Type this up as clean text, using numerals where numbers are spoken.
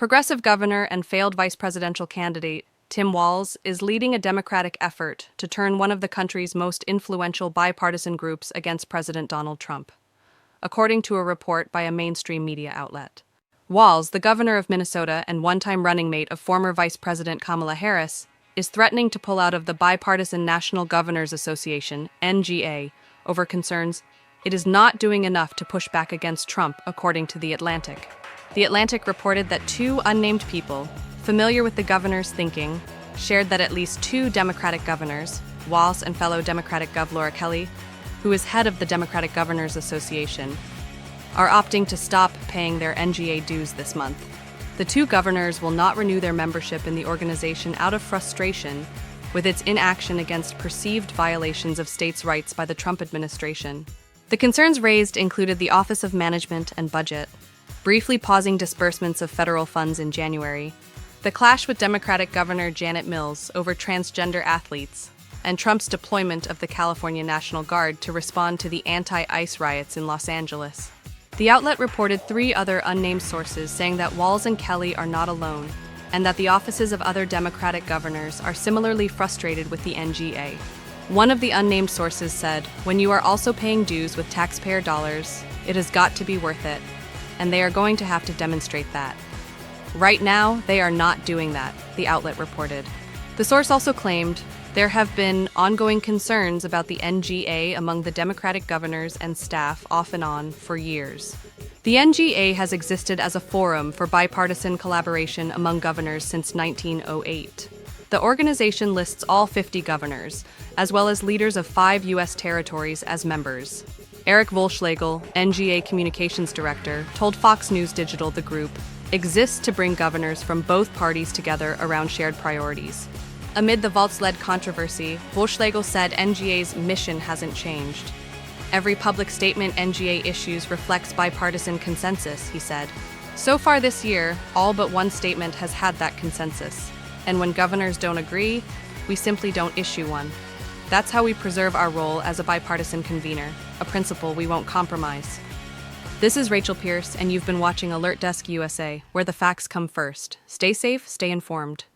Progressive governor and failed vice presidential candidate Tim Walz is leading a Democratic effort to turn one of the country's most influential bipartisan groups against President Donald Trump, according to a report by a mainstream media outlet. Walz, the governor of Minnesota and one-time running mate of former Vice President Kamala Harris, is threatening to pull out of the Bipartisan National Governors Association, NGA, over concerns it is not doing enough to push back against Trump, according to The Atlantic. The Atlantic reported that two unnamed people, familiar with the governor's thinking, shared that at least two Democratic governors, Walz and fellow Democratic Gov. Laura Kelly, who is head of the Democratic Governors Association, are opting to stop paying their NGA dues this month. The two governors will not renew their membership in the organization out of frustration with its inaction against perceived violations of states' rights by the Trump administration. The concerns raised included the Office of Management and Budget, briefly pausing disbursements of federal funds in January, the clash with Democratic Governor Janet Mills over transgender athletes, and Trump's deployment of the California National Guard to respond to the anti-ICE riots in Los Angeles. The outlet reported three other unnamed sources saying that Walz and Kelly are not alone, and that the offices of other Democratic governors are similarly frustrated with the NGA. One of the unnamed sources said, "When you are also paying dues with taxpayer dollars, it has got to be worth it, and they are going to have to demonstrate that." Right now, they are not doing that, the outlet reported. The source also claimed there have been ongoing concerns about the NGA among the Democratic governors and staff off and on for years. The NGA has existed as a forum for bipartisan collaboration among governors since 1908. The organization lists all 50 governors, as well as leaders of 5 U.S. territories as members. Eric Volschlegel, NGA Communications Director, told Fox News Digital the group exists to bring governors from both parties together around shared priorities. Amid the Walz-led controversy, Volschlegel said NGA's mission hasn't changed. Every public statement NGA issues reflects bipartisan consensus, he said. So far this year, all but one statement has had that consensus. And when governors don't agree, we simply don't issue one. That's how we preserve our role as a bipartisan convener, a principle we won't compromise. This is Rachel Pierce, and you've been watching Alert Desk USA, where the facts come first. Stay safe, stay informed.